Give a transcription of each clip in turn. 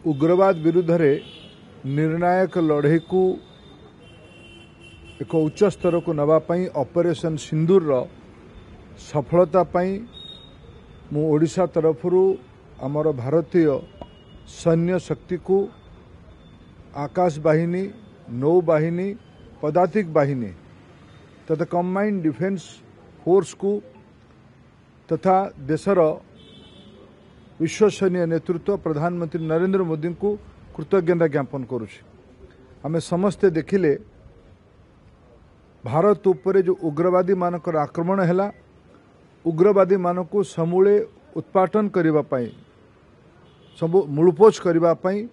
उग्रवाद विरुद्ध रे निर्णायक लड़े को एक उच्च स्तर को नवापाई ऑपरेशन सिंदूर रो सफलता पाई मु ओडिशा तरफरु आमर भारतीय सैन्य शक्ति को आकाश बाहिनी नौबाहिनी पदातिक बाहिनी तथा कंबाइंड डिफेंस फोर्स को तथा देशर विश्वसनीय नेतृत्व प्रधानमंत्री नरेंद्र मोदी को कृतज्ञता ज्ञापन करुछि। आमे समस्ते देखिले भारत उपरे जो उग्रवादी मानकर आक्रमण हैला उग्रवादी मानक समूले उत्पाटन करिबा पई सब मूलपोच करिबा पई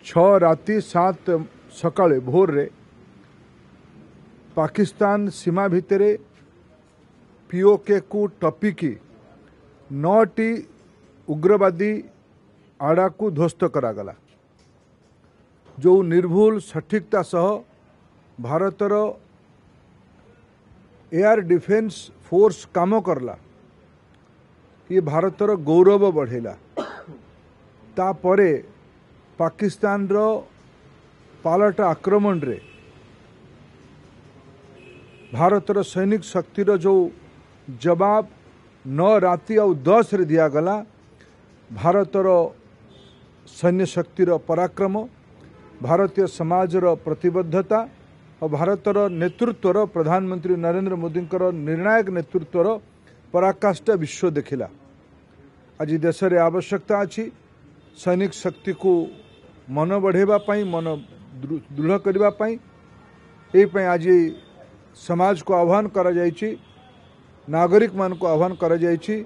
6 राति 7 सकाळे भोर रे पाकिस्तान सीमा भितरे पीओके को टपिकी 9टी उग्रवादी आड़ा को ध्वस्त करागला। जो निर्भुल सठिकता सह भारतर एयर डिफेंस फोर्स काम करला ये भारतर गौरव बढ़ेला। तापरे पाकिस्तान रो पालट आक्रमण रे भारतर सैनिक शक्तिर जो जवाब 9 राति और 10 रे दिया गला। भारतर सैन्य शक्तिर पराक्रम भारतीय समाजर प्रतिबद्धता और भारतर नेतृत्वर प्रधानमंत्री नरेंद्र मोदी निर्णायक नेतृत्वर पराकाष्ठा विश्व देखिला। आज देश रे आवश्यकता अछि सैनिक शक्ति को मन बढ़ेबा पई मन दृढ़ करिबा पई एई पई आज समाज को आह्वान करा जायछि नागरिक मान को आह्वान करा जायछि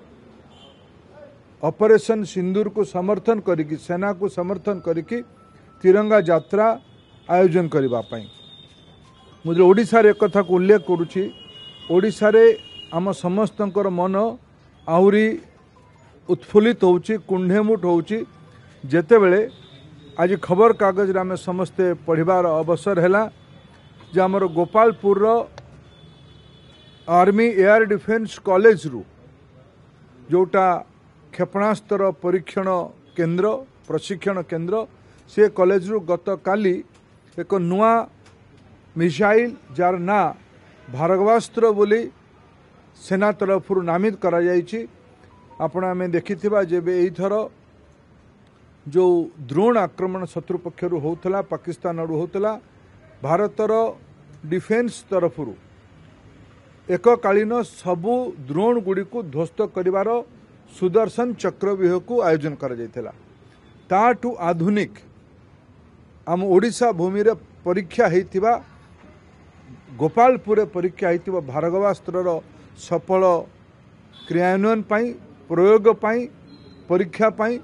ऑपरेशन सिंदूर को समर्थन करिकी सेना को समर्थन करिकी तिरंगा यात्रा आयोजन करिबा पई मुझे ओडिशा रे कथा को उल्लेख करूछि। ओडिशा रे आम समस्तंकर मन आहुरी उत्फुल्लित होउछि कुंढेमुठ होउछि जेतेबेले आज खबर कागज रे आमे समस्ते पढ़िबार अवसर हैला जे हमर गोपालपुर रो आर्मी एयर डिफेंस कॉलेज रु जोटा क्षेपणास्त्र परीक्षण केंद्र प्रशिक्षण केंद्र से कॉलेज रु गत काली एक नुआ मिसाइल जार ना भार्गवास्त्र बोली सेना तरफ नामित करा जायछि। आपण आमे देखिथिबा जेबे एई थर जो ड्रोन आक्रमण शत्रु पक्षरु होउतला पाकिस्तान आडू होउतला भारतर डिफेंस तरफ एककालीन सबु ड्रोन गुड़ी को ध्वस्त करिवार सुदर्शन चक्रव्यूह को आयोजन करा जायतिला। ताठू आधुनिक आम ओडिशा भूमि रे परीक्षा हेतिबा गोपालपुर परीक्षा हेतिबा भार्गवास्त्रर सफल क्रियान्वयन पाई प्रयोग पाई परीक्षा पाई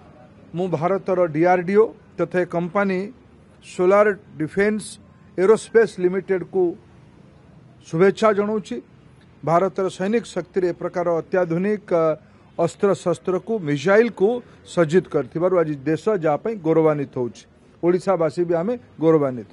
मु भारतर डीआरडीओ तथा company solar defence aerospace limited को शुभेच्छा जनाऊँगी। भारतर सैनिक शक्ति ए प्रकार अत्याधुनिक अस्त्र शस्त्र को मिसाइल को सज्जित करथिबारु आज देश जापाई गौरवान्वित होउछि। ओडिशावासी भी आमे गौरवान्वित।